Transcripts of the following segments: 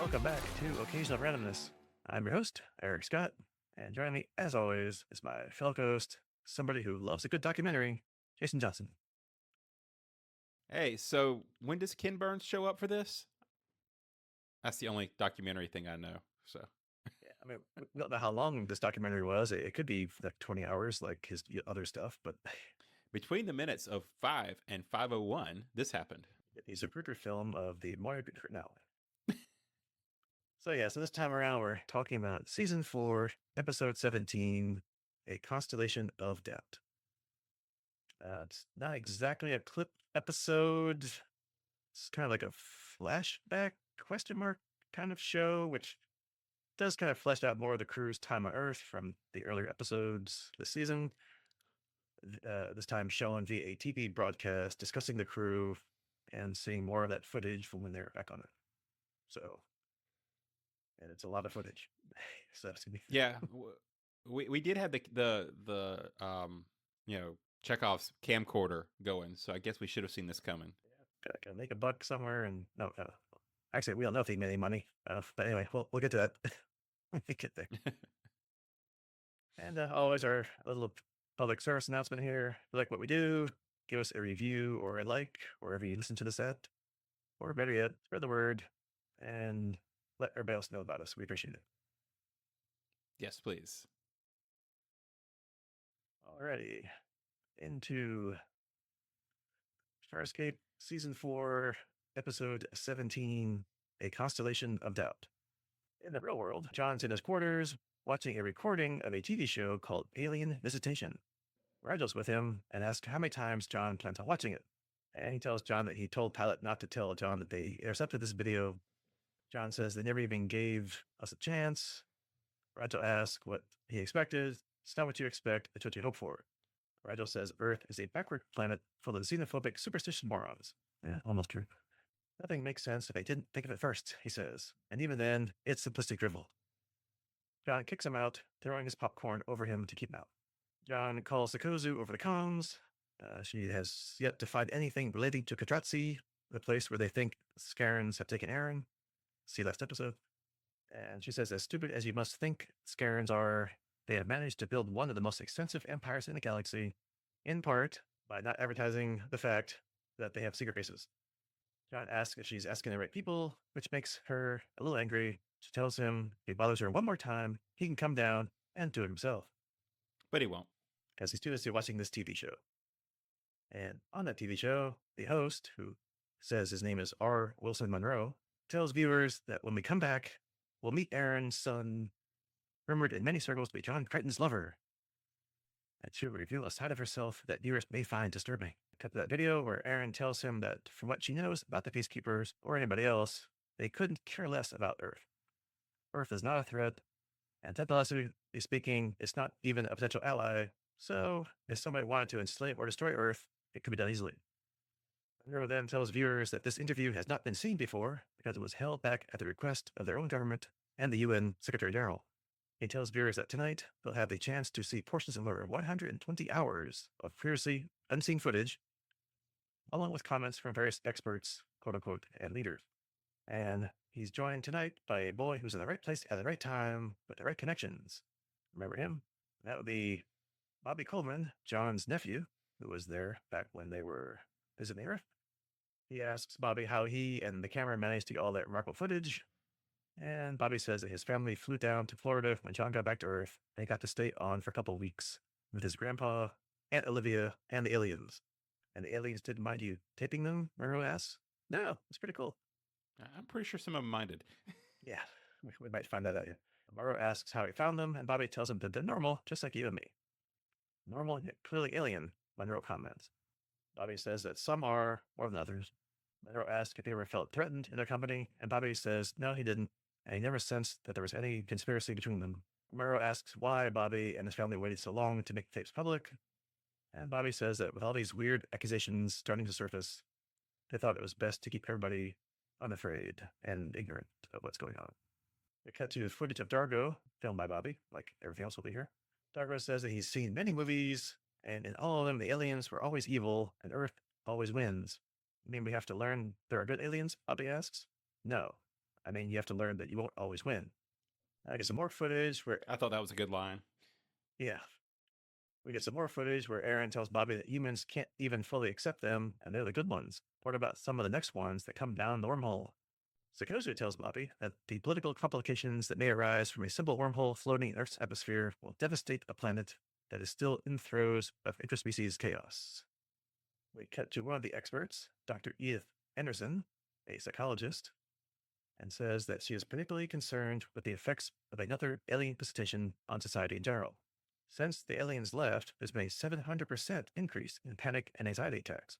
Welcome back to Occasional Randomness. I'm your host, Eric Scott, and joining me, as always, is my fellow host, somebody who loves a good documentary, Jason Johnson. Hey, so when does Ken Burns show up for this? That's the only documentary thing I know. So Yeah, I mean, we don't know how long this documentary was. It could be like 20 hours, like his other stuff, but between the minutes of 5 and 5:01, this happened. he's a Brooker film of the more now. So this time around, we're talking about season 4, episode 17, A Constellation of Doubt. It's not exactly a clip episode. It's kind of like a flashback question mark kind of show, which does kind of flesh out more of the crew's time on Earth from the earlier episodes this season. This time shown via a TV broadcast, discussing the crew and seeing more of that footage from when they're back on it. So, and it's a lot of footage. So that's gonna be Yeah, we did have the Chekhov's camcorder going, so I guess we should have seen this coming. Gotta make a buck somewhere, and no, actually, we don't know if he made any money. But anyway, we'll get to that. We'll get there. And always our little public service announcement here. If you like what we do, give us a review or a like wherever you listen to this at. Or better yet, spread the word and let everybody else know about us. We appreciate it. Yes, please. Alrighty. Into Farscape Season 4, Episode 17, A Constellation of Doubt. In the real world, John's in his quarters watching a recording of a TV show called Alien Visitation. Rigel's with him and asks how many times John plans on watching it. And he tells John that he told Pilot not to tell John that they intercepted this video. John says they never even gave us a chance. Rigel asks what he expected. It's not what you expect, it's what you hope for. Rigel says Earth is a backward planet full of xenophobic superstition morons. Yeah, almost true. Nothing makes sense if I didn't think of it first, he says. And even then, it's simplistic drivel. John kicks him out, throwing his popcorn over him to keep him out. John calls Sakozu over the comms. She has yet to find anything relating to Katratzi, the place where they think Scarrans have taken Aeryn. See last episode. And she says, as stupid as you must think Scarrans are, they have managed to build one of the most extensive empires in the galaxy, in part by not advertising the fact that they have secret bases. John asks if she's asking the right people, which makes her a little angry. She tells him if he bothers her one more time, he can come down and do it himself. But he won't. Because he's too busy watching this TV show. And on that TV show, the host, who says his name is R. Wilson Monroe, tells viewers that when we come back, we'll meet Aeryn's son, rumored in many circles to be John Crichton's lover. And she'll reveal a side of herself that viewers may find disturbing. Cut to that video where Aeryn tells him that from what she knows about the Peacekeepers or anybody else, they couldn't care less about Earth. Earth is not a threat, and technologically speaking, it's not even a potential ally. So if somebody wanted to enslave or destroy Earth, it could be done easily. Monroe then tells viewers that this interview has not been seen before because it was held back at the request of their own government and the UN Secretary General. He tells viewers that tonight they'll have the chance to see portions of over 120 hours of previously unseen footage, along with comments from various experts, quote unquote, and leaders. And he's joined tonight by a boy who's in the right place at the right time with the right connections. Remember him? That would be Bobby Coleman, John's nephew, who was there back when they were visiting Earth. He asks Bobby how he and the camera managed to get all that remarkable footage. And Bobby says that his family flew down to Florida when John got back to Earth. They got to stay on for a couple of weeks with his grandpa, Aunt Olivia, and the aliens. And the aliens didn't mind you taping them, Monroe asks. No, it's pretty cool. I'm pretty sure some of them minded. Yeah, we might find that out. Yeah. Monroe asks how he found them, and Bobby tells him that they're normal, just like you and me. Normal, yet clearly alien, Monroe comments. Bobby says that some are more than others. Monroe asks if he ever felt threatened in their company, and Bobby says no, he didn't, and he never sensed that there was any conspiracy between them. Monroe asks why Bobby and his family waited so long to make the tapes public, and Bobby says that with all these weird accusations starting to surface, they thought it was best to keep everybody unafraid and ignorant of what's going on. We cut to footage of Dargo, filmed by Bobby, like everything else will be here. Dargo says that he's seen many movies, and in all of them, the aliens were always evil, and Earth always wins. You mean we have to learn there are good aliens? Bobby asks. No. I mean, you have to learn that you won't always win. I get some more footage where, I thought that was a good line. yeah, we get some more footage where Aeryn tells Bobby that humans can't even fully accept them, and they're the good ones. What about some of the next ones that come down the wormhole? Sakozu tells Bobby that the political complications that may arise from a simple wormhole floating in Earth's atmosphere will devastate a planet that is still in throes of interspecies chaos. We cut to one of the experts, Dr. Edith Anderson, a psychologist, and says that she is particularly concerned with the effects of another alien visitation on society in general. Since the aliens left, there's been a 700% increase in panic and anxiety attacks.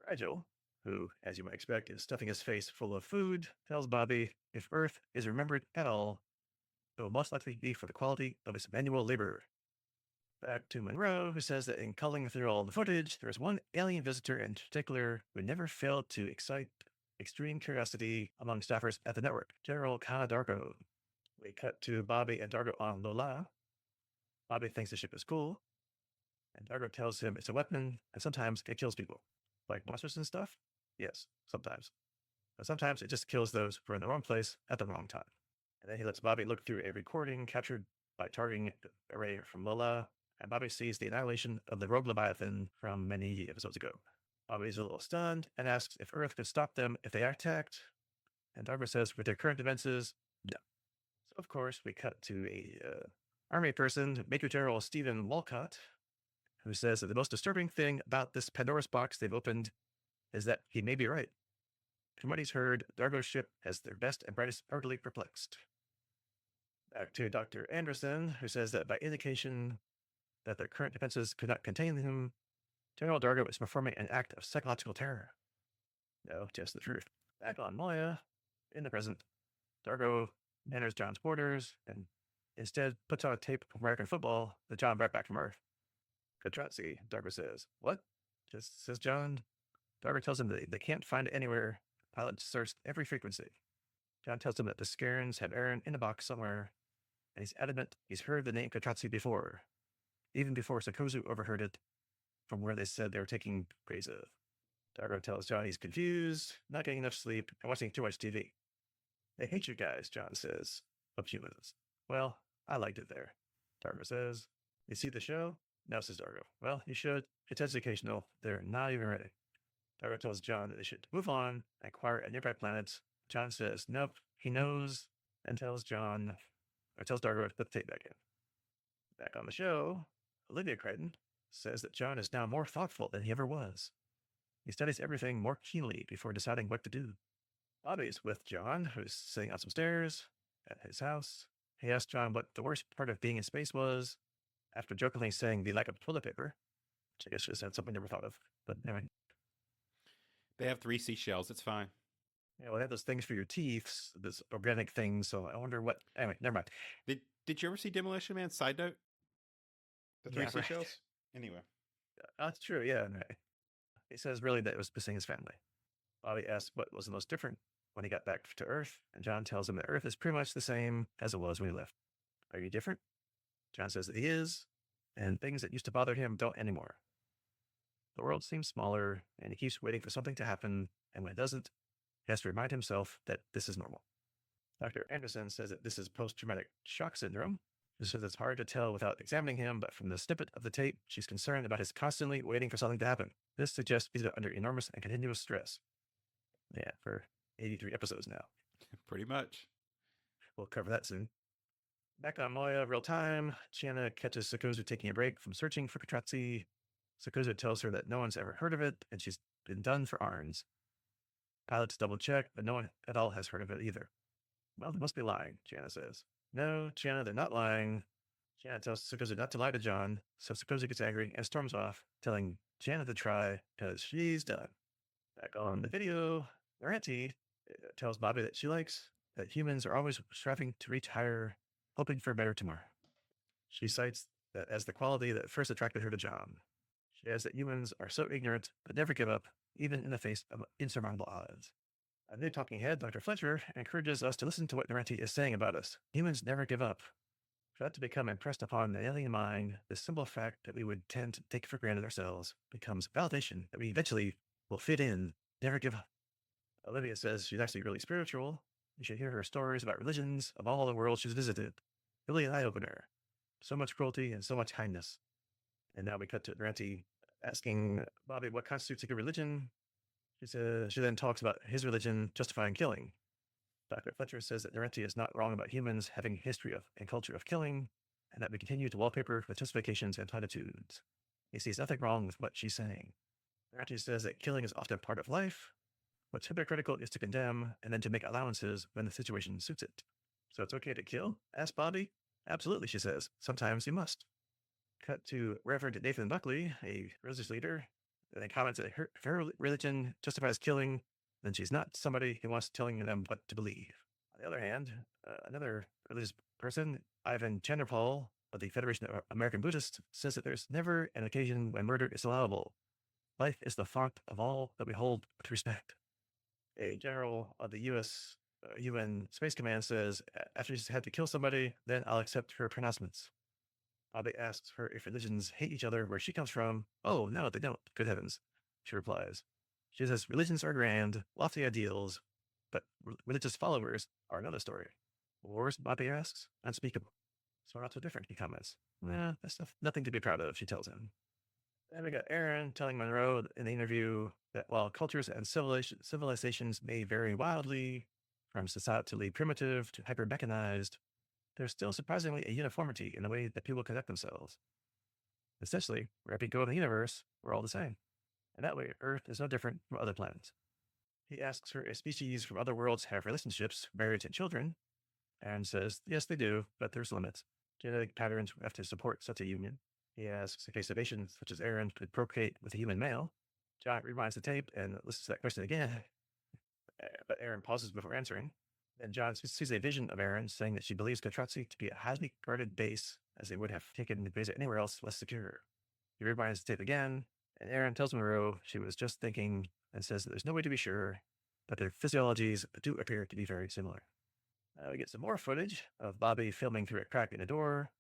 Rigel, who, as you might expect, is stuffing his face full of food, tells Bobby if Earth is remembered at all, it will most likely be for the quality of its manual labor. Back to Monroe, who says that in culling through all the footage, there is one alien visitor in particular who never failed to excite extreme curiosity among staffers at the network, General Dargo. We cut to Bobby and Dargo on Lola. Bobby thinks the ship is cool, and Dargo tells him it's a weapon, and sometimes it kills people. Like monsters and stuff? Yes, sometimes. But sometimes it just kills those who are in the wrong place at the wrong time. And then he lets Bobby look through a recording captured by targeting the array from Lola, and Bobby sees the annihilation of the rogue Leviathan from many episodes ago. Bobby's a little stunned and asks if Earth could stop them if they attacked, and Dargo says with their current defenses, no. So, of course, we cut to a Army person, Major General Stephen Walcott, who says that the most disturbing thing about this Pandora's box they've opened is that he may be right. From what he's heard, Dargo's ship has their best and brightest utterly perplexed. Back to Dr. Anderson, who says that by indication that their current defenses could not contain him, General Dargo is performing an act of psychological terror. No, just the truth. Back on Moya, in the present, Dargo enters John's quarters and instead puts on a tape of American football that John brought back from Earth. Katratzi, Dargo says. What? Just says John. Dargo tells him that they can't find it anywhere. Pilot searched every frequency. John tells him that the Scarrans have Aeryn in a box somewhere, and he's adamant he's heard the name Katratzi before, even before Sakozu overheard it from where they said they were taking praise of. Dargo tells John he's confused, not getting enough sleep, and watching too much TV. They hate you guys, John says, of humans. Well, I liked it there. Dargo says, you see the show? No, says Dargo. Well, you should. It's educational. They're not even ready. Dargo tells John that they should move on and acquire a nearby planet. John says, nope, he knows, and tells Dargo to put the tape back in. Back on the show, Olivia Crichton says that John is now more thoughtful than he ever was. He studies everything more keenly before deciding what to do. Bobby's with John, who's sitting on some stairs at his house. He asks John what the worst part of being in space was, after jokingly saying the lack of toilet paper, which I guess just had something I never thought of. But anyway. They have 3 seashells. It's fine. Yeah, well, they have those things for your teeth, this organic thing. So I wonder what. Anyway, never mind. Did you ever see Demolition Man? Side note. The 3 seashells. Right. Anyway, that's true. Yeah, right. He says really that it was missing his family. Bobby asks what was the most different when he got back to Earth, and John tells him that Earth is pretty much the same as it was when he left. Are you different? John says that he is, and things that used to bother him don't anymore. The world seems smaller, and he keeps waiting for something to happen, and when it doesn't, he has to remind himself that this is normal. Dr. Anderson says that this is post-traumatic shock syndrome. She says it's hard to tell without examining him, but from the snippet of the tape, she's concerned about his constantly waiting for something to happen. This suggests he's under enormous and continuous stress. Yeah, for 83 episodes now. Pretty much. We'll cover that soon. Back on Moya, real time, Chiana catches Sakozu taking a break from searching for Katratzi. Sakozu tells her that no one's ever heard of it, and she's been done for Arns. Pilots double check, but no one at all has heard of it either. Well, they must be lying, Chiana says. No, Chiana, they're not lying. Chiana tells Sakozu not to lie to John, so Sakozu gets angry and storms off, telling Chiana to try, because she's done. Back on the video, their auntie tells Bobby that she likes that humans are always striving to reach higher, hoping for a better tomorrow. She cites that as the quality that first attracted her to John. She adds that humans are so ignorant, but never give up, even in the face of insurmountable odds. A new talking head, Dr. Fletcher, encourages us to listen to what Narenti is saying about us. Humans never give up. For that to become impressed upon the alien mind, the simple fact that we would tend to take for granted ourselves becomes validation that we eventually will fit in, never give up. Olivia says she's actually really spiritual, You should hear her stories about religions of all the worlds she's visited. Really an eye-opener. So much cruelty and so much kindness. And now we cut to Ranty asking Bobby what constitutes a good religion. She then talks about his religion justifying killing. Dr. Fletcher says that Narenti is not wrong about humans having a history of and culture of killing, and that we continue to wallpaper with justifications and platitudes. He sees nothing wrong with what she's saying. Narenti says that killing is often part of life. What's hypocritical is to condemn and then to make allowances when the situation suits it. So it's okay to kill? Asks Bobby. Absolutely, she says. Sometimes you must. Cut to Reverend Nathan Buckley, a religious leader, and comments that if her religion justifies killing, then she's not somebody who wants telling them what to believe. On the other hand, another religious person, Ivan Chanderpaul of the Federation of American Buddhists, says that there's never an occasion when murder is allowable. Life is the font of all that we hold with respect. A general of the U.S. UN Space Command says, after she's had to kill somebody, then I'll accept her pronouncements. Bobby asks her if religions hate each other where she comes from. Oh, no, they don't. Good heavens, she replies. She says religions are grand, lofty ideals, but religious followers are another story. Wars, Bobby asks. Unspeakable. So not so different, he comments. Nah, that's nothing to be proud of, she tells him. Then we got Aeryn telling Monroe in the interview that while cultures and civilizations may vary wildly, from societally primitive to hyper-mechanized, there's still surprisingly a uniformity in the way that people conduct themselves. Essentially, wherever you go in the universe, we're all the same. And that way, Earth is no different from other planets. He asks her if species from other worlds have relationships, marriage, and children, and says, yes, they do, but there's limits. Genetic patterns have to support such a union. He asks if a Sabacean such as Aeryn could procreate with a human male. John rewinds the tape and listens to that question again, but Aeryn pauses before answering. Then John sees a vision of Aeryn saying that she believes Katratzi to be a highly guarded base, as they would have taken the base anywhere else less secure. He rewinds the tape again, and Aeryn tells Monroe she was just thinking and says that there's no way to be sure, but their physiologies do appear to be very similar. We get some more footage of Bobby filming through a crack in a door.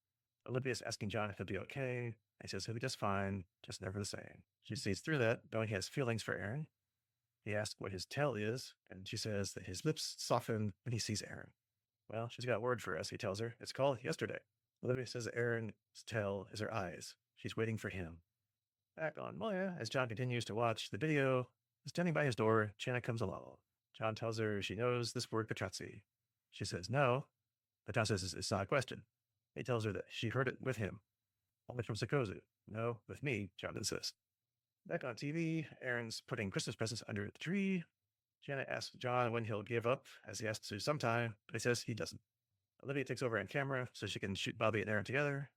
Olivia's asking John if he'll be okay. He says he'll be just fine, just never the same. She sees through that, knowing he has feelings for Aeryn. He asks what his tell is, and she says that his lips soften when he sees Aeryn. Well, she's got a word for us, he tells her. It's called yesterday. Olivia says that Aaron's tell is her eyes. She's waiting for him. Back on Moya, as John continues to watch the video, standing by his door, Channa comes along. John tells her she knows this word Katratzi. She says no, but John says it's not a question. He tells her that she heard it with him, only from Sokozu. No, with me, John insists. Back on TV, Aaron's putting Christmas presents under the tree. Janet asks John when he'll give up, as he has to sometime, but he says he doesn't. Olivia takes over on camera so she can shoot Bobby and Aeryn together.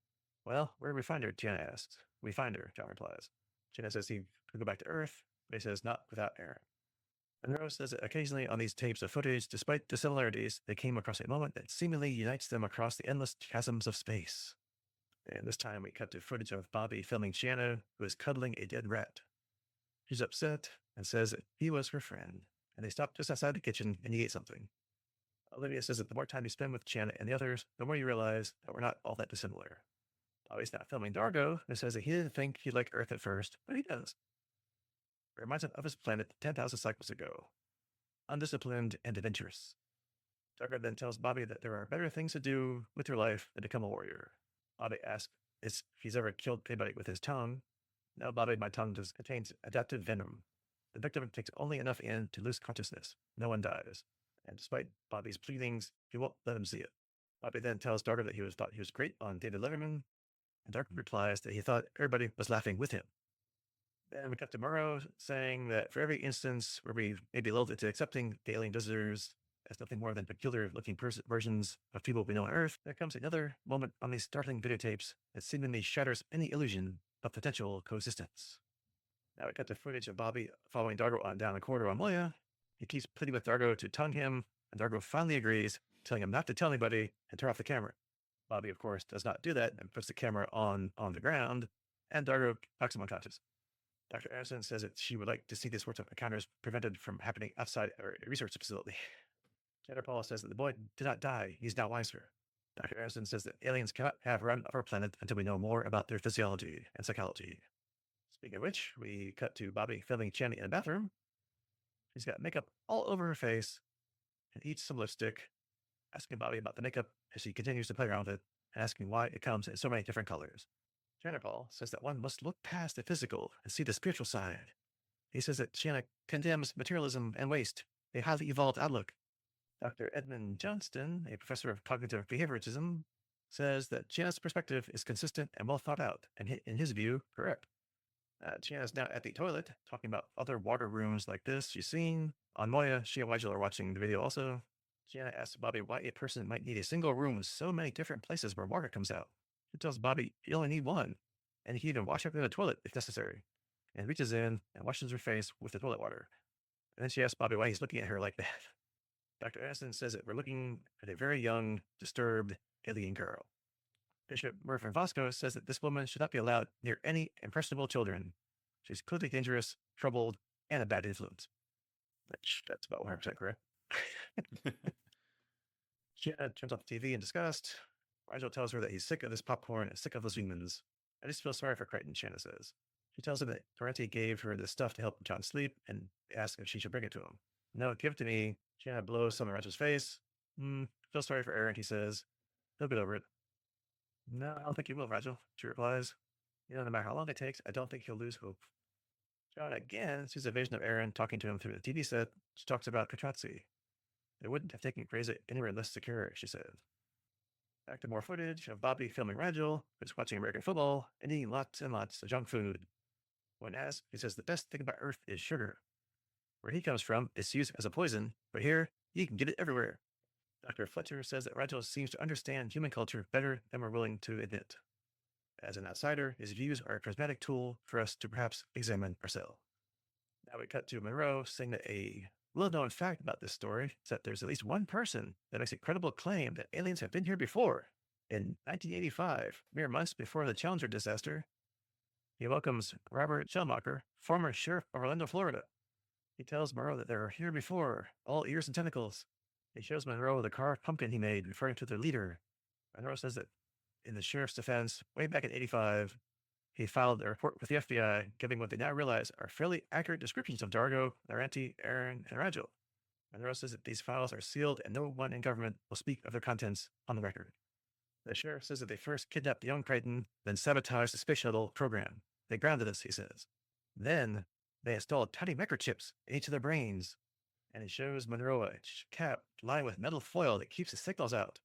Well, where do we find her? Janet asks. We find her, John replies. Janet says he could go back to Earth, but he says not without Aeryn. Monroe says that occasionally on these tapes of footage, despite the similarities, they came across a moment that seemingly unites them across the endless chasms of space. And this time we cut to footage of Bobby filming Shanna, who is cuddling a dead rat. She's upset and says that he was her friend, and they stop just outside the kitchen and he ate something. Olivia says that the more time you spend with Shanna and the others, the more you realize that we're not all that dissimilar. Bobby's not filming Dargo and says that he didn't think he'd like Earth at first, but he does. It reminds him of his planet 10,000 cycles ago, undisciplined and adventurous. Dargo then tells Bobby that there are better things to do with your life than become a warrior. Bobby asks if he's ever killed anybody with his tongue. No, Bobby, my tongue contains adaptive venom. The victim takes only enough in to lose consciousness. No one dies. And despite Bobby's pleadings, he won't let him see it. Bobby then tells Dargo that thought he was great on David Letterman, and Dargo replies that he thought everybody was laughing with him. Then we cut to Morrow saying that for every instance where we may be lulled into accepting the alien visitors as nothing more than peculiar-looking versions of people we know on Earth, there comes another moment on these startling videotapes that seemingly shatters any illusion of potential coexistence. Now we cut to footage of Bobby following Dargo on down the corridor on Moya. He keeps pleading with Dargo to tongue him, and Dargo finally agrees, telling him not to tell anybody and turn off the camera. Bobby, of course, does not do that and puts the camera on the ground, and Dargo knocks him unconscious. Dr. Anderson says that she would like to see these sorts of encounters prevented from happening outside a research facility. Jennifer Paul says that the boy did not die. He's now wiser. Dr. Anderson says that aliens cannot have run of our planet until we know more about their physiology and psychology. Speaking of which, we cut to Bobby filming Channy in the bathroom. She's got makeup all over her face. and eats some lipstick, asking Bobby about the makeup as she continues to play around with it, and asking why it comes in so many different colors. Paul says that one must look past the physical and see the spiritual side. He says that Shanna condemns materialism and waste, a highly evolved outlook. Dr. Edmund Johnston, a professor of cognitive behaviorism, says that Shanna's perspective is consistent and well thought out, and in his view, correct. Shanna's now at the toilet, talking about other water rooms like this she's seen. On Moya, she and Weigel are watching the video also. Shanna asks Bobby why a person might need a single room with so many different places where water comes out. She tells Bobby you only need one, and he can even wash up in the toilet if necessary, and reaches in and washes her face with the toilet water. And then she asks Bobby why he's looking at her like that. Dr. Aniston says that we're looking at a very young, disturbed alien girl. Bishop Murphy Vasco says that this woman should not be allowed near any impressionable children. She's clearly dangerous, troubled, and a bad influence. That's about 100% correct. She turns off the TV in disgust. Rigel tells her that he's sick of this popcorn and sick of those humans. I just feel sorry for Crichton, Shanna says. She tells him that Durante gave her the stuff to help John sleep and asks if she should bring it to him. No, give it to me. Shanna blows some in Rigel's face. Feel sorry for Aeryn, he says. He'll get over it. No, I don't think he will, Rigel, she replies. No matter how long it takes, I don't think he'll lose hope. John again sees a vision of Aeryn talking to him through the TV set. She talks about Katratzi. It wouldn't have taken Graza anywhere less secure, she says. Back to more footage of Bobby filming Rigel, who's watching American football and eating lots and lots of junk food. When asked, he says the best thing about Earth is sugar. Where he comes from, it's used as a poison, but here, you can get it everywhere. Dr. Fletcher says that Rigel seems to understand human culture better than we're willing to admit. As an outsider, his views are a prismatic tool for us to perhaps examine ourselves. Now we cut to Monroe saying that a little-known fact about this story is that there's at least one person that makes a credible claim that aliens have been here before. In 1985, mere months before the Challenger disaster, he welcomes Robert Schellmacher, former sheriff of Orlando, Florida. He tells Monroe that they were here before, all ears and tentacles. He shows Monroe the carved pumpkin he made, referring to their leader. Monroe says that in the sheriff's defense, way back in 85, he filed a report with the FBI, giving what they now realize are fairly accurate descriptions of Dargo, Laurenti, Aeryn, and Rigel. Monroe says that these files are sealed and no one in government will speak of their contents on the record. The sheriff says that they first kidnapped young Crichton, then sabotaged the space shuttle program. They grounded us, he says. Then they installed tiny microchips in each of their brains. And he shows Monroe a cap lined with metal foil that keeps the signals out.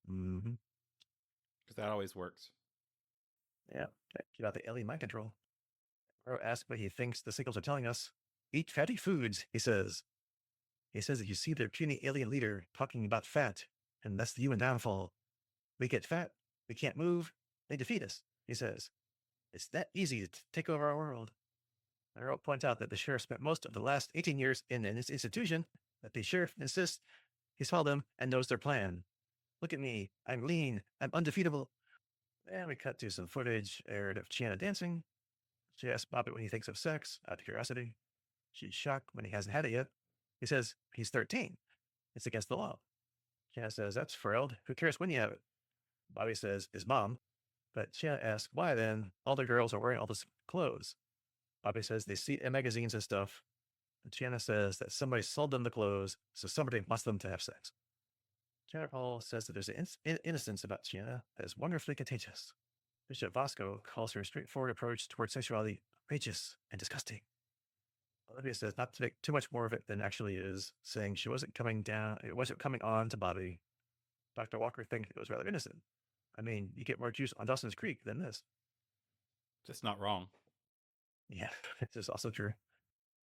Because that always works. Yeah, about the alien mind control. Monroe asks what he thinks the signals are telling us. Eat fatty foods, he says. He says that you see their puny alien leader talking about fat, and that's the human downfall. We get fat, we can't move, they defeat us, he says. It's that easy to take over our world. Monroe points out that the sheriff spent most of the last 18 years in this institution, that the sheriff insists he saw them and knows their plan. Look at me, I'm lean, I'm undefeatable. And we cut to some footage aired of Shanna dancing. She asks Bobby what he thinks of sex, out of curiosity. She's shocked when he hasn't had it yet. He says he's 13. It's against the law. Shanna says, that's frailed. Who cares when you have it? Bobby says, his mom. But Shanna asks, why then all the girls are wearing all this clothes? Bobby says they see it in magazines and stuff. And Shanna says that somebody sold them the clothes, so somebody wants them to have sex. Shanna Paul says that there's an innocence about Shanna that is wonderfully contagious. Bishop Vasco calls her straightforward approach towards sexuality outrageous and disgusting. Olivia says not to make too much more of it than it actually is, saying it wasn't coming on to Bobby. Dr. Walker thinks it was rather innocent. I mean, you get more juice on Dawson's Creek than this. Just not wrong. Yeah, this is also true.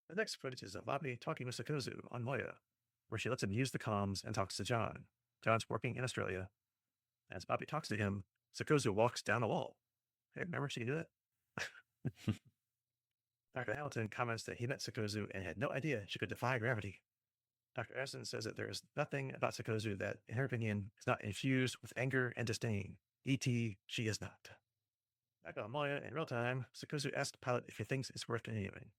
The next footage is of Bobby talking with Sakozu on Moya, where she lets him use the comms and talks to John. John's working in Australia. As Bobby talks to him, Sakozu walks down a wall. Hey, remember she can do that? Dr. Hamilton comments that he met Sakozu and had no idea she could defy gravity. Dr. Essen says that there is nothing about Sakozu that, in her opinion, is not infused with anger and disdain. E.T., she is not. Back on Moya, in real time, Sakozu asks Pilot if he thinks it's worth continuing.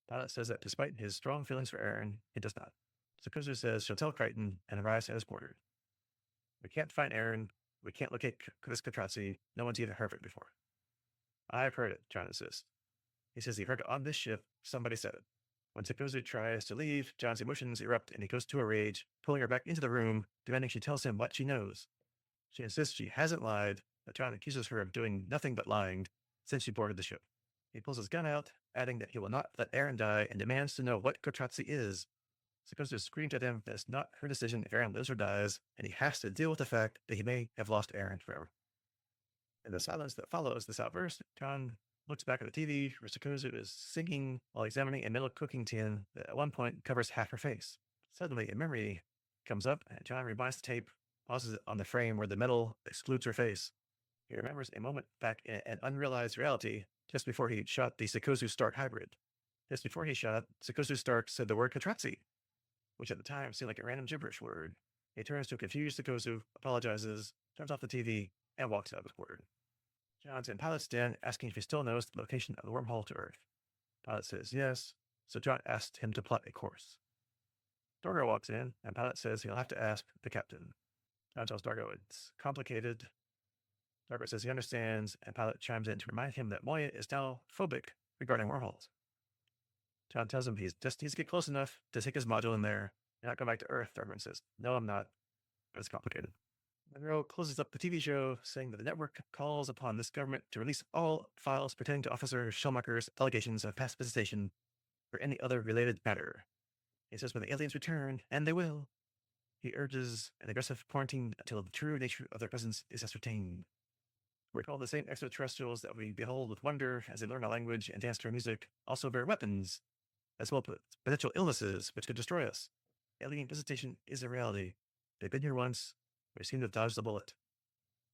Pilot says that despite his strong feelings for Aeryn, he does not. Sakozu says she'll tell Crichton and arrives at his quarters. We can't find Aeryn. We can't locate this Katratzi. No one's even heard of it before. I've heard it, John insists. He says he heard it on this ship. Somebody said it. When Sikozu tries to leave, John's emotions erupt and he goes to a rage, pulling her back into the room, demanding she tells him what she knows. She insists she hasn't lied, but John accuses her of doing nothing but lying since she boarded the ship. He pulls his gun out, adding that he will not let Aeryn die and demands to know what Katratzi is. Sikozu screams at him that it's not her decision if Aeryn lives or dies, and he has to deal with the fact that he may have lost Aeryn forever. In the silence that follows this outburst, John looks back at the TV where Sikozu is singing while examining a metal cooking tin that at one point covers half her face. Suddenly, a memory comes up, and John rewinds the tape, pauses it on the frame where the metal excludes her face. He remembers a moment back in an unrealized reality just before he shot the Sikozu Stark hybrid. Just before he shot, Sikozu Stark said the word Katratzi, which at the time seemed like a random gibberish word. He turns to a confused Sikozu, apologizes, turns off the TV, and walks out of the quarter. John's in Pilot's den asking if he still knows the location of the wormhole to Earth. Pilot says yes, so John asks him to plot a course. Dargo walks in, and Pilot says he'll have to ask the captain. John tells Dargo it's complicated. Dargo says he understands, and Pilot chimes in to remind him that Moya is now phobic regarding wormholes. John tells him he just needs to get close enough to take his module in there and not go back to Earth. Dargo says, no, I'm not. It's complicated. Monroe closes up the TV show, saying that the network calls upon this government to release all files pertaining to Officer Shellmacher's allegations of past visitation or any other related matter. He says when the aliens return, and they will, he urges an aggressive quarantine until the true nature of their presence is ascertained. We're told the same extraterrestrials that we behold with wonder as they learn our language and dance to our music also bear weapons, as well as potential illnesses which could destroy us. Alien visitation is a reality. They've been here once. We seem to have dodged the bullet.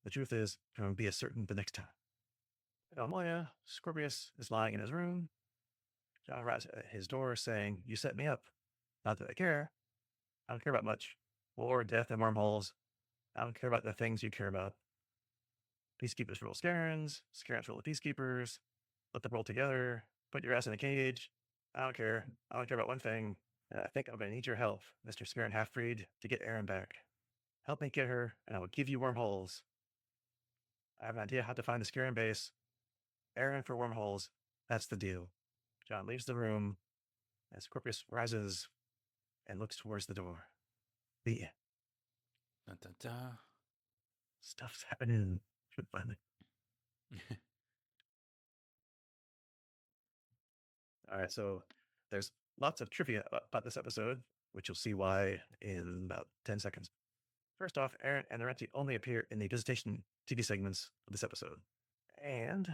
The truth is, there will be as certain the next time. At Moya, Scorpius is lying in his room. John raps at his door saying, you set me up. Not that I care. I don't care about much. War, death, and wormholes. I don't care about the things you care about. Peacekeepers rule Scarrans. Scarrans rule the peacekeepers. Let them roll together. Put your ass in a cage. I don't care. I only care about one thing. And I think I'm going to need your help, Mr. Scarran Half-Breed, to get Aeryn back. Help me get her, and I will give you wormholes. I have an idea how to find the Scarran base. Aeryn for wormholes. That's the deal. John leaves the room as Scorpius rises and looks towards the door. The end. Dun, dun, dun. Stuff's happening. Finally. All right, so there's lots of trivia about this episode, which you'll see why in about 10 seconds. First off, Aeryn and Arenti only appear in the visitation TV segments of this episode. And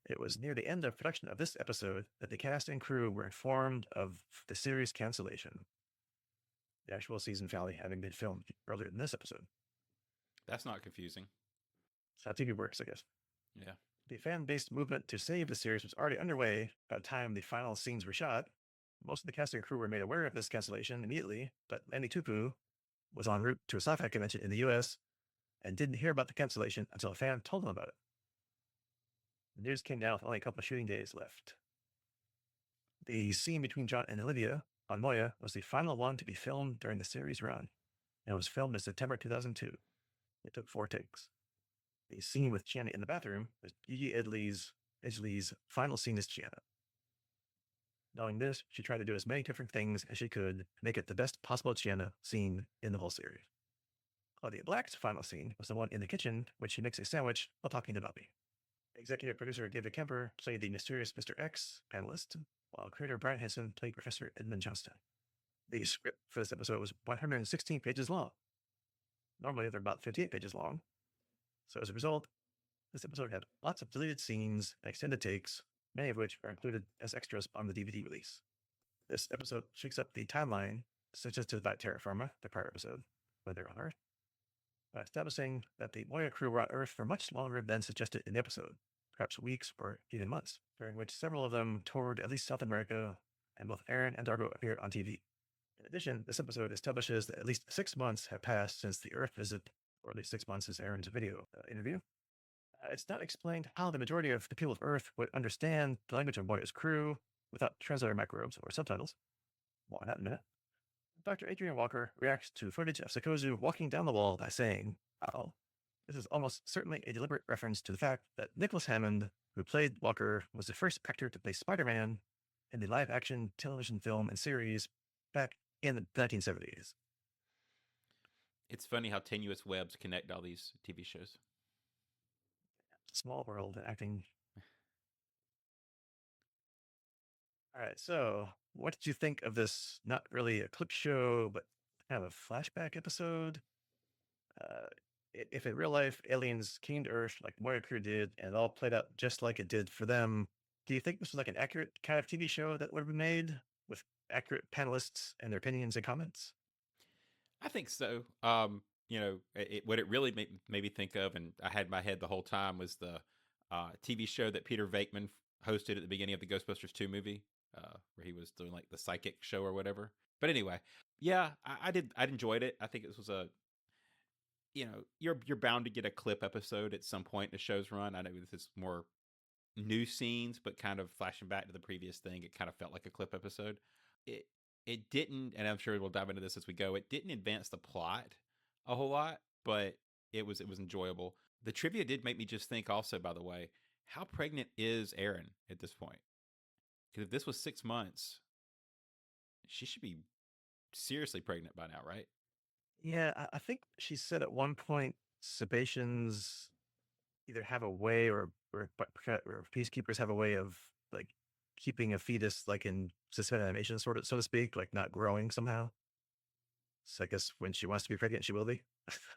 it was near the end of production of this episode that the cast and crew were informed of the series cancellation, the actual season finale having been filmed earlier than this episode. That's not confusing. That's how TV works, I guess. Yeah. The fan-based movement to save the series was already underway by the time the final scenes were shot. Most of the cast and crew were made aware of this cancellation immediately, but Lanny Tupu was en route to a sci-fi convention in the US and didn't hear about the cancellation until a fan told him about it. The news came down with only a couple of shooting days left. The scene between John and Olivia on Moya was the final one to be filmed during the series run, and was filmed in September 2002. It took 4 takes. The scene with Gianna in the bathroom was Gigi Edgley's final scene as Gianna. Knowing this, she tried to do as many different things as she could to make it the best possible Gianna scene in the whole series. Claudia Black's final scene was the one in the kitchen when she makes a sandwich while talking to Bobby. Executive producer David Kemper played the mysterious Mr. X panelist, while creator Brian Henson played Professor Edmund Johnston. The script for this episode was 116 pages long. Normally, they're about 58 pages long. So as a result, this episode had lots of deleted scenes and extended takes, many of which are included as extras on the DVD release. This episode shakes up the timeline suggested by Terra Firma, the prior episode, when they're on Earth, by establishing that the Moya crew were on Earth for much longer than suggested in the episode, perhaps weeks or even months, during which several of them toured at least South America, and both Aeryn and Dargo appeared on TV. In addition, this episode establishes that at least 6 months have passed since the Earth visit, or at least 6 months since Aeryn's video interview. It's not explained how the majority of the people of Earth would understand the language of Moya's crew without translator microbes or subtitles. More on that in a minute. Dr. Adrian Walker reacts to footage of Sikozu walking down the wall by saying, "Oh, this is almost certainly a deliberate reference to the fact that Nicholas Hammond, who played Walker, was the first actor to play Spider-Man in the live action television film and series back in the 1970s. It's funny how tenuous webs connect all these TV shows. Small world acting. All right, so what did you think of this? Not really a clip show, but kind of a flashback episode. Uh, if in real life aliens came to Earth like Moira Crew did, and it all played out just like it did for them, do you think this was like an accurate kind of TV show that would have been made with accurate panelists and their opinions and comments? I think so. What it really made me think of, and I had in my head the whole time, was the TV show that Peter Venkman hosted at the beginning of the Ghostbusters 2 movie, where he was doing like the psychic show or whatever. But anyway, yeah, I did. I enjoyed it. I think it was you're bound to get a clip episode at some point in the show's run. I know this is more new scenes, but kind of flashing back to the previous thing, it kind of felt like a clip episode. It it didn't, and I'm sure we'll dive into this as we go. It didn't advance the plot a whole lot, but it was enjoyable. The trivia did make me just think, also, by the way, how pregnant is Aeryn at this point? Because if this was 6 months, she should be seriously pregnant by now, right? Yeah, I think she said at one point Sebastians either have a way or peacekeepers have a way of like keeping a fetus like in suspended animation, sort of, so to speak, like not growing somehow. So I guess when she wants to be pregnant, she will be.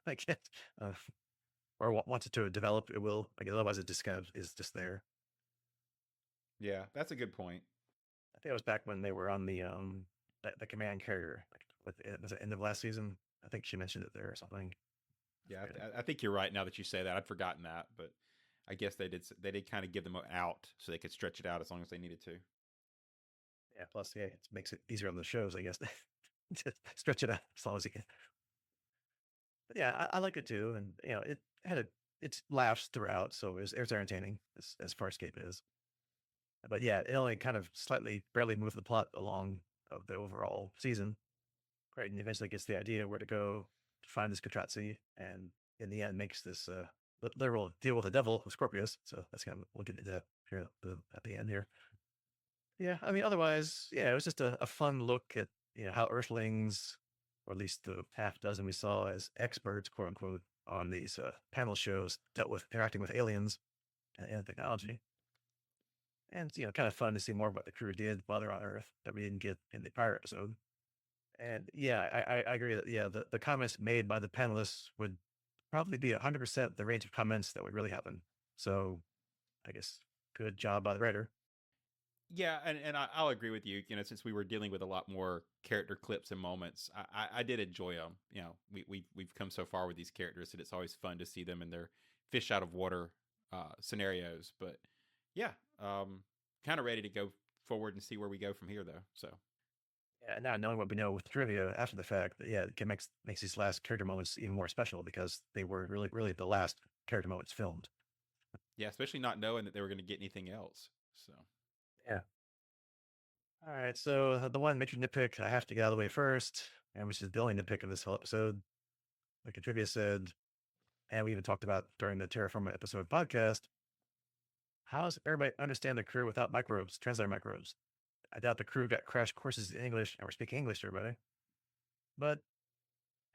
I guess, uh, or wants it to develop, it will. Like otherwise, it just kind of is just there. Yeah, that's a good point. I think it was back when they were on the command carrier, like was it end of last season? I think she mentioned it there or something. Yeah, I think you're right now that you say that. I'd forgotten that, but I guess they did kind of give them an out so they could stretch it out as long as they needed to. Yeah. Plus, yeah, it makes it easier on the shows, I guess. Just stretch it out as long as you can. But yeah, I like it too, and it had its laughs throughout, so it was entertaining as Farscape is. But yeah, it only kind of slightly barely moved the plot along of the overall season. Crichton eventually gets the idea where to go to find this Katratzi, and in the end makes this literal deal with the devil of Scorpius. So that's kind of we'll get into that here at the end here. Yeah, I mean, otherwise, yeah, it was just a fun look at how Earthlings, or at least the half dozen we saw as experts, quote unquote, on these panel shows, dealt with interacting with aliens and technology. And kind of fun to see more about the crew did while they're on Earth that we didn't get in the prior episode. And yeah, I agree that the comments made by the panelists would probably be 100% the range of comments that would really happen. So I guess good job by the writer. Yeah, and I'll agree with you. Since we were dealing with a lot more character clips and moments, I did enjoy them. We've come so far with these characters that it's always fun to see them in their fish out of water scenarios. But yeah, kind of ready to go forward and see where we go from here, though. So Yeah, now knowing what we know with trivia after the fact, yeah, it makes these last character moments even more special because they were really, really the last character moments filmed. yeah, especially not knowing that they were going to get anything else. So Yeah. All right. So the one major nitpick I have to get out of the way first, and which is the only nitpick of this whole episode, like the trivia said, and we even talked about during the Terraform episode podcast, how does everybody understand the crew without microbes, translator microbes? I doubt the crew got crash courses in English and were speaking English to everybody. But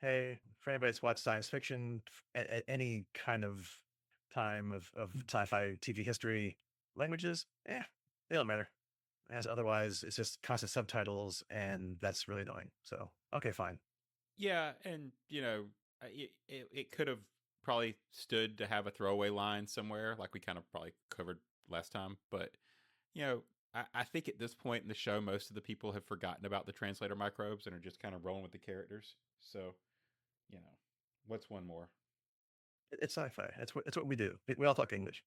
hey, for anybody that's watched science fiction at any kind of time of sci-fi TV history, languages, they don't matter. As otherwise, it's just constant subtitles, and that's really annoying. So, okay, fine. yeah, and it could have probably stood to have a throwaway line somewhere, like we kind of probably covered last time. But you know, I think at this point in the show, most of the people have forgotten about the translator microbes and are just kind of rolling with the characters. So, what's one more? It's sci-fi. It's what we do. We all talk English.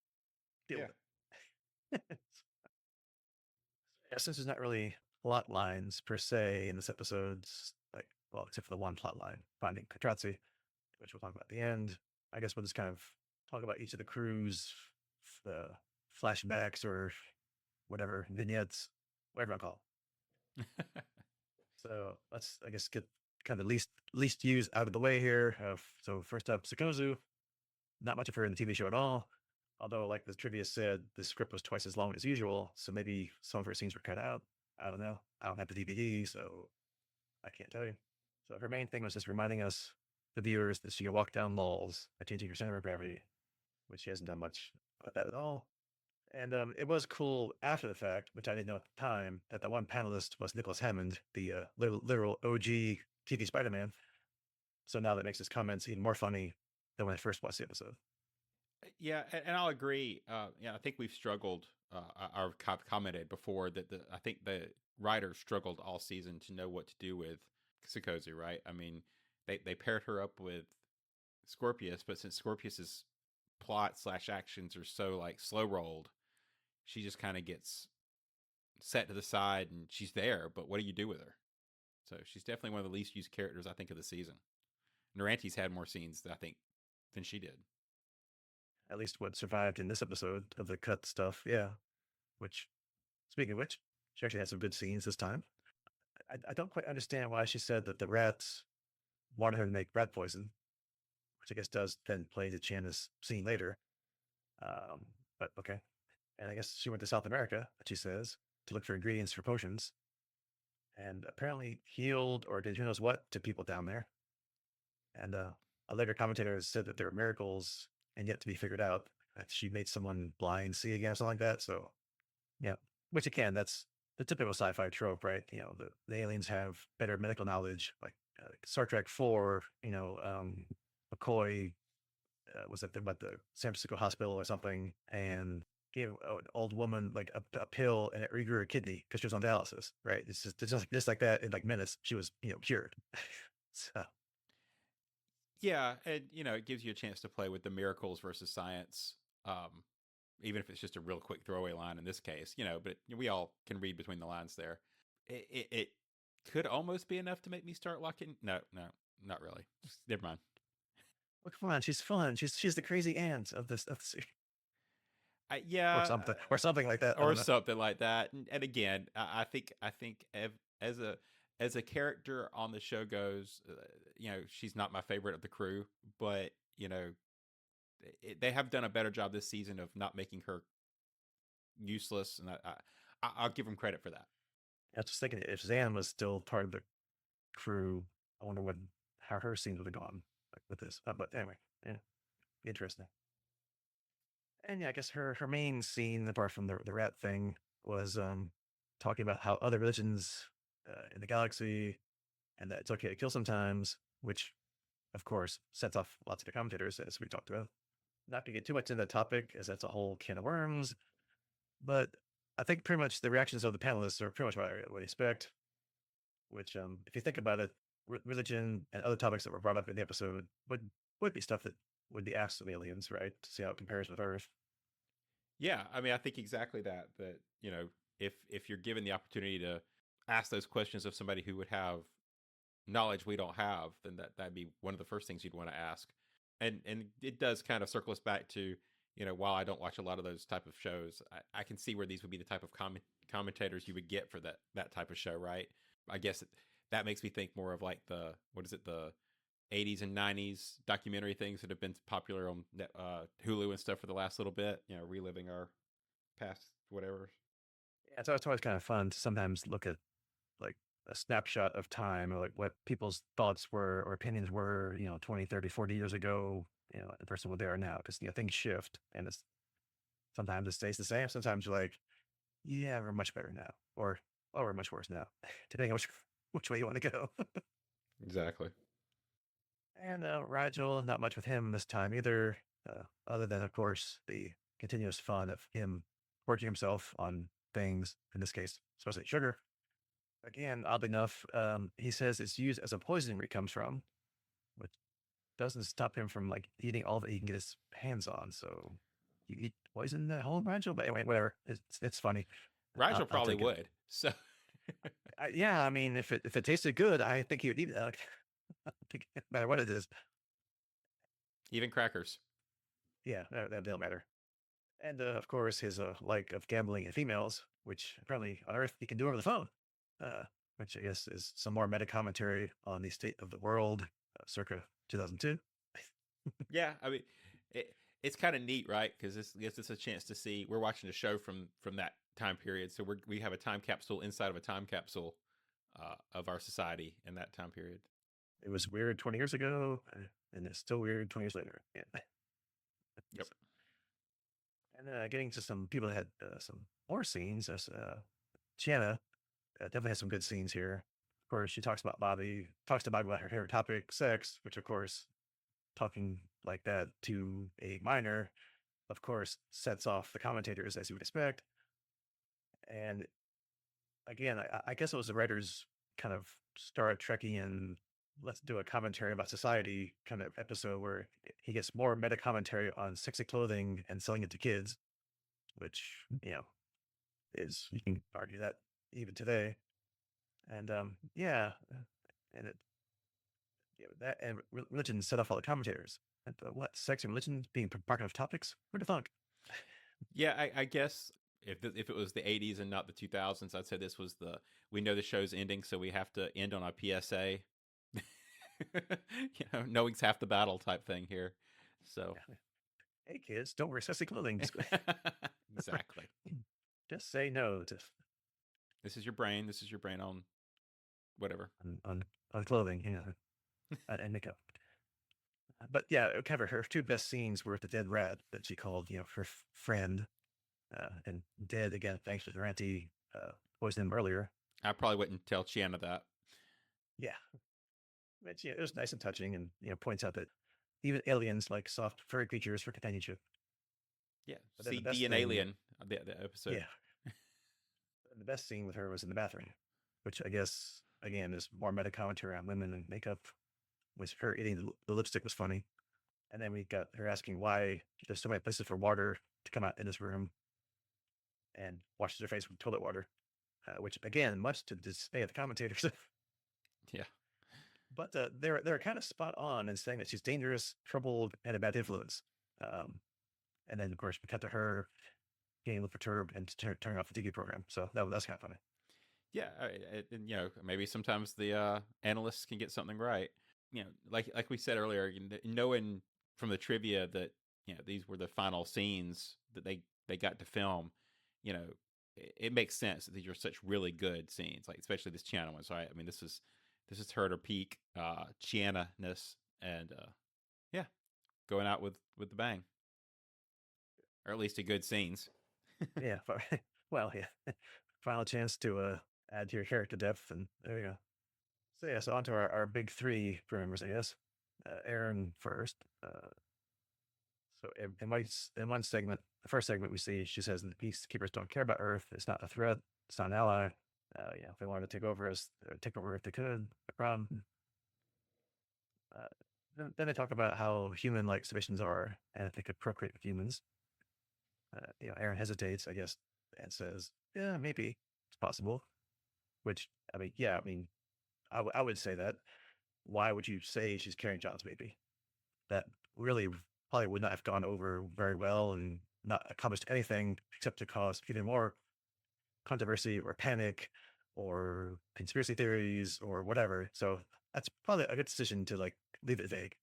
Deal Yeah. with it. Yeah, since there's not really plot lines per se in this episode, like, well, except for the one plot line, finding Katratzi, which we'll talk about at the end. I guess we'll just kind of talk about each of the crews, the flashbacks or whatever, vignettes, whatever I call it. So let's, I guess, get kind of the least used out of the way here. So first up, Sakozu. Not much of her in the TV show at all. Although, like the trivia said, the script was twice as long as usual, so maybe some of her scenes were cut out. I don't know. I don't have the DVD, so I can't tell you. So her main thing was just reminding us, the viewers, that she can walk down walls by changing her center of gravity, which she hasn't done much about that at all. And it was cool after the fact, which I didn't know at the time, that the one panelist was Nicholas Hammond, the literal OG TV Spider-Man. So now that makes his comments even more funny than when I first watched the episode. Yeah, and I'll agree. Yeah, I think we've struggled. I've commented before that I think the writers struggled all season to know what to do with Sikozu. Right? I mean, they paired her up with Scorpius, but since Scorpius's plot / actions are so like slow rolled, she just kind of gets set to the side and she's there. But what do you do with her? So she's definitely one of the least used characters I think of the season. Naranti's had more scenes, I think, than she did. At least what survived in this episode of the cut stuff. Yeah. Which, speaking of which, she actually had some good scenes this time. I don't quite understand why she said that the rats wanted her to make rat poison, which I guess does then play into Channa's scene later. But okay. And I guess she went to South America, she says, to look for ingredients for potions, and apparently healed or did who knows what to people down there. And a later commentator said that there were miracles and yet to be figured out. That she made someone blind see again, or something like that. So, yeah, which again, that's the typical sci-fi trope, right? You know, the aliens have better medical knowledge, like Star Trek 4, McCoy was at the San Francisco hospital or something, and gave an old woman like a pill and it regrew her kidney because she was on dialysis, right? It's just like that in like minutes, she was cured. So Yeah, and it gives you a chance to play with the miracles versus science, even if it's just a real quick throwaway line in this case. But we all can read between the lines there. It could almost be enough to make me start locking. No, not really. Never mind. well, come on, she's fun. She's the crazy aunt of this of the series. Yeah, Or something like that. I or don't know. something like that. And again, I think as a character on the show goes, she's not my favorite of the crew, but they have done a better job this season of not making her useless, and I'll give them credit for that. I was just thinking, if Zan was still part of the crew, I wonder how her scenes would have gone like, with this. But anyway, yeah, be interesting. And yeah, I guess her main scene, apart from the rat thing, was talking about how other religions in the galaxy, and that it's okay to kill sometimes, which of course sets off lots of the commentators, as we talked about. Not to get too much into the topic, as that's a whole can of worms, but I think pretty much the reactions of the panelists are pretty much what I would expect. Which, if you think about it, religion and other topics that were brought up in the episode would be stuff that would be asked of aliens, right? To see how it compares with Earth. Yeah, I mean, I think exactly that. That if you're given the opportunity to ask those questions of somebody who would have knowledge we don't have, then that'd be one of the first things you'd want to ask. And it does kind of circle us back to while I don't watch a lot of those type of shows, I can see where these would be the type of commentators you would get for that type of show, right? I guess that makes me think more of like the 80s and 90s documentary things that have been popular on Hulu and stuff for the last little bit, reliving our past whatever. Yeah, so it's always kind of fun to sometimes look at like a snapshot of time, or like what people's thoughts were or opinions were, 20, 30, 40 years ago, versus what they are now. Because, things shift, and sometimes it stays the same. Sometimes you're like, yeah, we're much better now. Or, oh, we're much worse now, depending on which way you want to go. Exactly. And Rigel, not much with him this time either, other than, of course, the continuous fun of him forging himself on things, in this case, especially sugar. Again, oddly enough, he says it's used as a poison where it comes from, which doesn't stop him from like eating all that he can get his hands on. So you eat poison at home, Rigel? But anyway, whatever. It's funny. Rigel I'll probably take it. would. So Yeah, I mean, if it tasted good, I think he would eat it. I think no matter what it is. even crackers. Yeah, that don't matter. And of course, his like of gambling and females, which apparently on Earth he can do over the phone, uh, which I guess is some more meta commentary on the state of the world, circa 2002. Yeah, I mean, it's kind of neat, right? Because this gives us a chance to see. We're watching a show from that time period, so we have a time capsule inside of a time capsule of our society in that time period. It was weird 20 years ago, and it's still weird 20 years later. Yeah. Yep. And getting to some people that had some more scenes. As Shanna definitely has some good scenes here. Of course, she talks to Bobby about her favorite topic, sex, which of course, talking like that to a minor, of course, sets off the commentators as you would expect. And again, I guess it was the writers kind of Star Trekian, let's do a commentary about society kind of episode where he gets more meta commentary on sexy clothing and selling it to kids, which, is, you can argue that even today. And yeah, and that and religion set off all the commentators. And what sex and religion being provocative topics? Who the fuck? Yeah, I guess if it was the 80s and not the 2000s, I'd say this was we know the show's ending, so we have to end on a PSA. Knowing's half the battle type thing here. So, hey kids, don't wear sexy clothing. Exactly. Just say no to. This is your brain. This is your brain on whatever on clothing, and makeup. But yeah, kind of her two best scenes were with the dead rat that she called, her friend, and dead again thanks to the ranty poisoned him earlier. I probably wouldn't tell Chiana that. Yeah, but it was nice and touching, and points out that even aliens like soft furry creatures for companionship. Yeah, CD and Alien, the episode. Yeah, the best scene with her was in the bathroom, which I guess again is more meta commentary on women and makeup. Was her eating the lipstick was funny. And then we got her asking why there's so many places for water to come out in this room, and washes her face with toilet water, which again, much to the dismay of the commentators. Yeah. But they're kind of spot on in saying that she's dangerous, troubled, and a bad influence. And then, of course, we cut to her getting a little perturbed and turning off the TV program. So that's kind of funny. Yeah, and maybe sometimes the analysts can get something right. Like we said earlier, knowing from the trivia that these were the final scenes that they got to film, it makes sense that these are such really good scenes, like especially this Chiana one. So I mean, this is her at her peak Chiana-ness, and yeah, going out with the bang, or at least a good scenes. Yeah, well, yeah, final chance to add to your character depth, and there you go. So yeah, so on to our big three crew members, I guess. Aeryn first. So in one segment, the first segment we see, she says the peacekeepers don't care about Earth. It's not a threat. It's not an ally. If they wanted to take over us, take over if they could, no problem. Then they talk about how human-like civilizations are, and if they could procreate with humans. Aeryn hesitates, I guess, and says, "Yeah, maybe it's possible." Which, I mean, yeah, I mean, I would say that. Why would you say she's carrying John's baby? That really probably would not have gone over very well and not accomplished anything except to cause even more controversy or panic or conspiracy theories or whatever. So that's probably a good decision to leave it vague.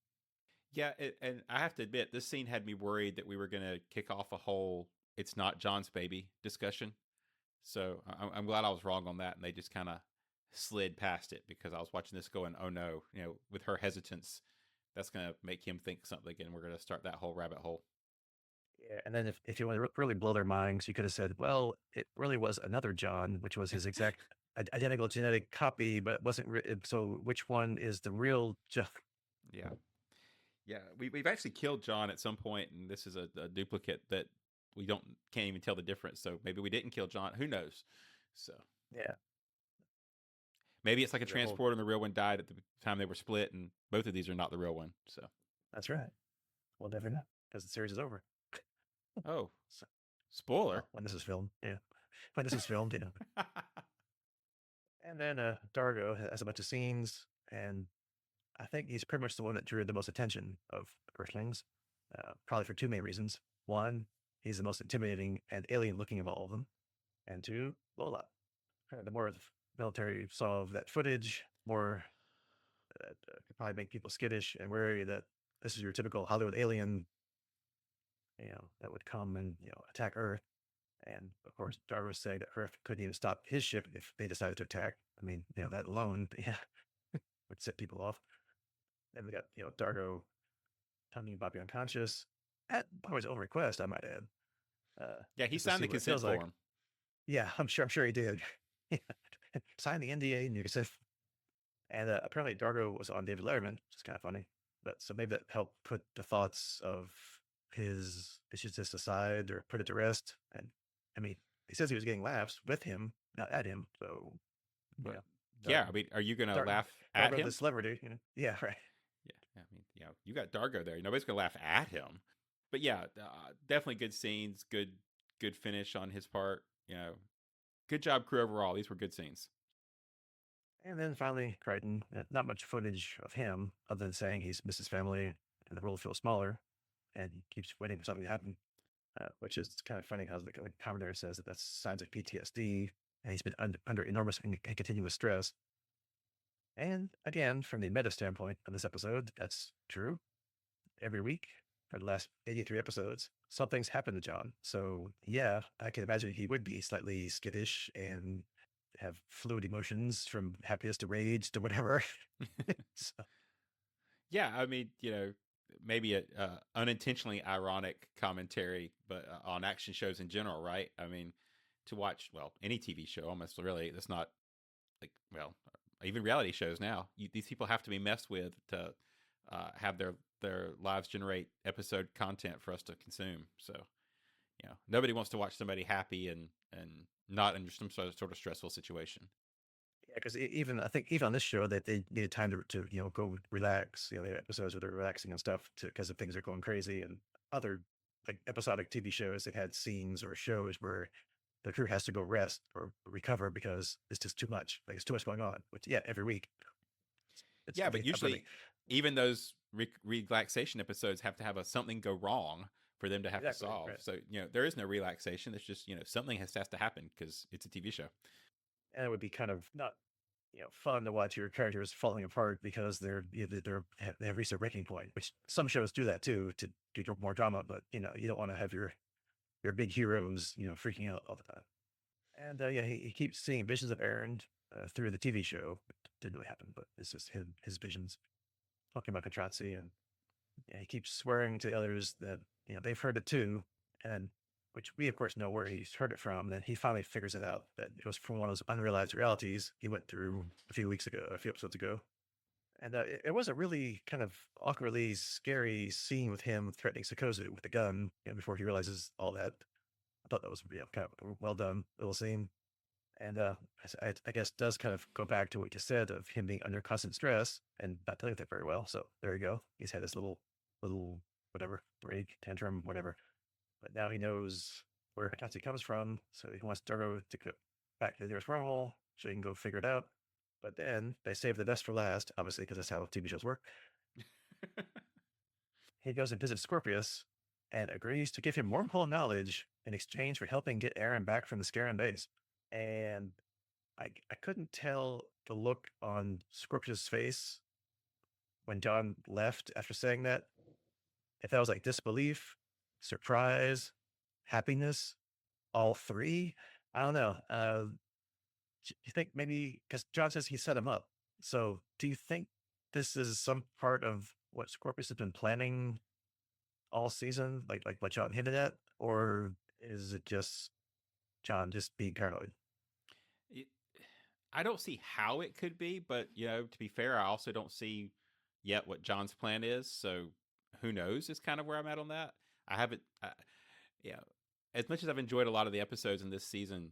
Yeah, and I have to admit, this scene had me worried that we were going to kick off a whole "it's not John's baby" discussion. So I'm glad I was wrong on that, and they just kind of slid past it, because I was watching this going, oh no, with her hesitance, that's going to make him think something, and we're going to start that whole rabbit hole. Yeah, and then if you want to really blow their minds, you could have said, well, it really was another John, which was his exact identical genetic copy, but it wasn't. So which one is the real John? Yeah. Yeah, we've actually killed John at some point, and this is a duplicate that we can't even tell the difference. So maybe we didn't kill John. Who knows? So Yeah, maybe it's like a transporter, and the real one died at the time they were split, and both of these are not the real one. So that's right. We'll never know because the series is over. Oh, spoiler. When this is filmed, yeah. When this is filmed, yeah. And then Dargo has a bunch of scenes, and I think he's pretty much the one that drew the most attention of Earthlings, probably for two main reasons. One, he's the most intimidating and alien-looking of all of them. And two, Lola. The more the military saw of that footage, more that could probably make people skittish and wary that this is your typical Hollywood alien that would come and attack Earth. And of course, Darrow was saying that Earth couldn't even stop his ship if they decided to attack. I mean, that alone, would set people off. Then we got Dargo telling Bobby unconscious at Bobby's own request, I might add. Yeah, he Just to signed see the what it feels consent like. form. Yeah, I'm sure he did. Sign the NDA and you can say. And apparently Dargo was on David Letterman, which is kind of funny. But so maybe that helped put the thoughts of his issues just aside or put it to rest. And I mean, he says he was getting laughs with him, not at him. So But Dar- yeah, I mean, are you going to Dar- laugh at Dargo the him? celebrity, Yeah, right. Yeah, I mean, you got Dargo there. Nobody's going to laugh at him. But yeah, definitely good scenes, good finish on his part. Good job, crew overall. These were good scenes. And then finally, Crichton, not much footage of him other than saying he's missed his family and the world feels smaller and he keeps waiting for something to happen, which is kind of funny how the commentator says that that's signs of PTSD and he's been under enormous and continuous stress. And again, from the meta standpoint of this episode, that's true. Every week for the last 83 episodes, something's happened to John. So yeah, I can imagine he would be slightly skittish and have fluid emotions from happiness to rage to whatever. So, Yeah, I mean, maybe a unintentionally ironic commentary, but on action shows in general, right? I mean, to watch any TV show almost really that's not like even reality shows now. These people have to be messed with to have their lives generate episode content for us to consume. So nobody wants to watch somebody happy and not under some sort of stressful situation. yeah, because even I think even on this show that they needed time to go relax. They had episodes where they're relaxing and stuff because of things are going crazy, and other like episodic TV shows that had scenes or shows where the crew has to go rest or recover because it's just too much. Like it's too much going on. Which every week it's Yeah, but upending. usually even those relaxation episodes have to have something go wrong for them to have to Exactly solve. right. So there is no relaxation. It's just something has to happen because it's a TV show. And it would be kind of not fun to watch your characters falling apart because they have reached a breaking point. Which some shows do that too to do more drama. But you don't want to have your big heroes freaking out all the time. And yeah, he keeps seeing visions of Aeryn through the TV show. It didn't really happen, but it's just his visions talking about Katratzi, and he keeps swearing to others that they've heard it too, and which we of course know where he's heard it from. Then he finally figures it out that it was from one of those unrealized realities he went through a few episodes ago. And it was a really kind of awkwardly scary scene with him threatening Sakozu with the gun before he realizes all that. I thought that was kind of a well done little scene. And I guess does kind of go back to what you said of him being under constant stress and not dealing with it very well. So there you go. He's had this little whatever break, tantrum, whatever. But now he knows where Katratzi comes from. So he wants Dargo to go back to the nearest wormhole so he can go figure it out. But then they save the best for last, obviously, because that's how TV shows work. He goes and visits Scorpius and agrees to give him wormhole knowledge in exchange for helping get Aeryn back from the Scarran base. And I couldn't tell the look on Scorpius' face when John left after saying that. If that was like disbelief, surprise, happiness, all three. I don't know. Do you think maybe because John says he set him up? So do you think this is some part of what Scorpius has been planning all season, like what John hinted at, or is it just John just being paranoid? I don't see how it could be, but to be fair, I also don't see yet what John's plan is. So who knows? Is kind of where I'm at on that. I haven't, yeah. As much as I've enjoyed a lot of the episodes in this season,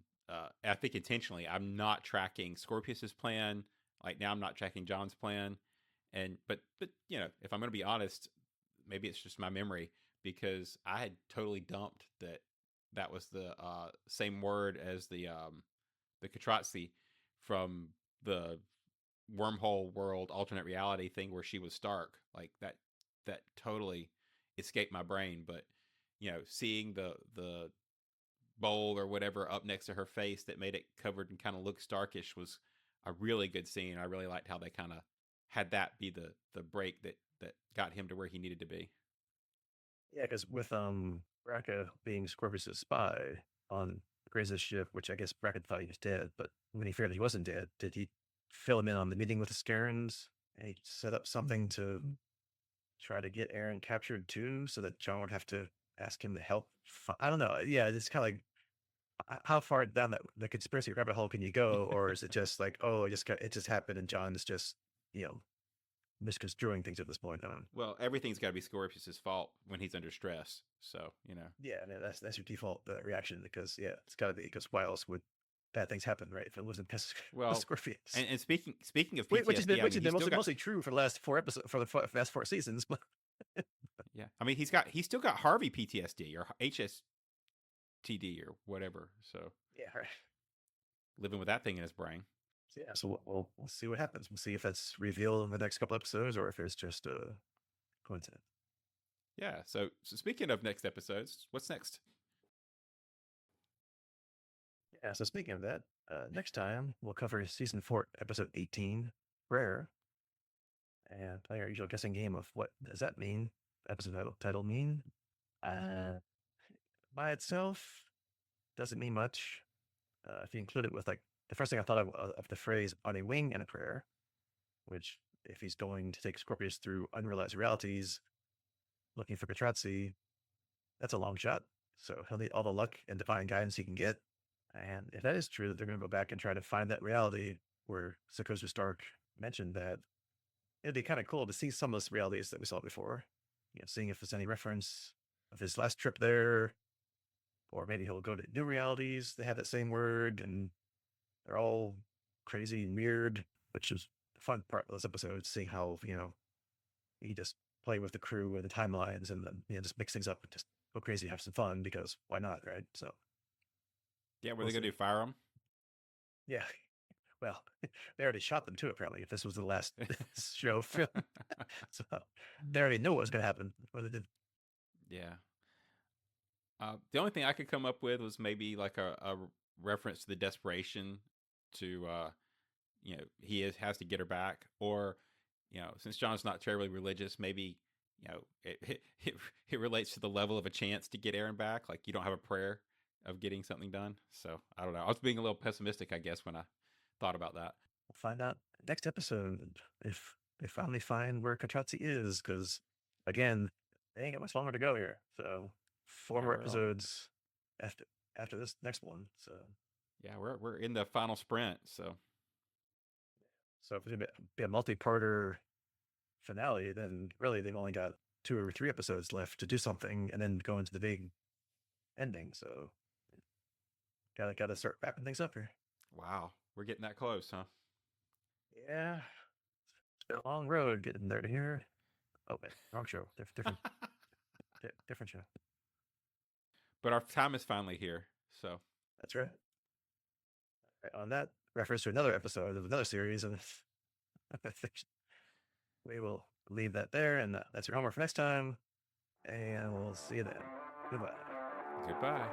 I think intentionally, I'm not tracking Scorpius's plan. Like now, I'm not tracking John's plan. And but if I'm going to be honest, maybe it's just my memory because I had totally dumped that was the same word as the Katratzi from the wormhole world alternate reality thing where she was Stark. Like that totally escaped my brain. But seeing the bowl or whatever up next to her face that made it covered and kind of look Starkish was a really good scene. I really liked how they kind of had that be the break that got him to where he needed to be. Yeah, because with Braca being Scorpius' spy on Grace's ship, which I guess Braca thought he was dead, but when he figured he wasn't dead, did he fill him in on the meeting with the Scarrans? And he set up something to try to get Aeryn captured too, so that John would have to ask him to help. I don't know. Yeah, it's kind of like how far down the conspiracy rabbit hole can you go, or is it just like, oh, it just happened, and John is just you know misconstruing things at this point? I don't know. Well, everything's got to be Scorpius's fault when he's under stress. So, Yeah, I mean, that's your default reaction because yeah, it's got to be because why else would bad things happen, right? If it wasn't because well, Scorpius. and speaking of which has PTSD, been mostly true for the last 4 episodes, for the last 4 seasons. But yeah, I mean, he's still got Harvey PTSD or HSTD or whatever. So yeah, right. living with that thing in his brain. So, yeah, so we'll see what happens. We'll see if that's revealed in the next couple episodes or if it's just a coincidence. Yeah. So speaking of next episodes, what's next? Yeah. So speaking of that, next time we'll cover season 4, episode 18, Prayer, and play our usual guessing game of what does that mean? Episode title mean? By itself doesn't mean much. If you include it with like the first thing I thought of the phrase "on a wing and a prayer," which if he's going to take Scorpius through unrealized realities, looking for Katratzi, that's a long shot. So he'll need all the luck and divine guidance he can get. And if that is true, they're going to go back and try to find that reality where Sokosu Stark mentioned that it'd be kind of cool to see some of those realities that we saw before. Seeing if there's any reference of his last trip there, or maybe he'll go to new realities. They have that same word, and they're all crazy and weird, which is the fun part of those episodes, seeing how he just play with the crew and the timelines, and then just mix things up and just go crazy, have some fun because why not, right? So yeah, were they gonna do fire him? Yeah. Well, they already shot them too, apparently, if this was the last show film. So they already knew what was going to happen. What they did. Yeah. The only thing I could come up with was maybe like a reference to the desperation to, he has to get her back. Or, since John's not terribly religious, maybe, it relates to the level of a chance to get Aeryn back. Like you don't have a prayer of getting something done. So I don't know. I was being a little pessimistic, I guess, when I thought about that. We'll find out next episode if they finally find where Katratzi is, because again, they ain't got much longer to go here. So 4 more episodes after this next one. So yeah, we're in the final sprint. So if it's gonna be a multi-parter finale, then really they've only got 2 or 3 episodes left to do something, and then go into the big ending. So gotta start wrapping things up here. Wow, we're getting that close, huh? Yeah, it's been a long road getting there to here. Oh, wait, wrong show. Different show. But our time is finally here. So that's right. On that reference to another episode of another series of fiction, we will leave that there, and that's your homework for next time. And we'll see you then. Goodbye. Goodbye.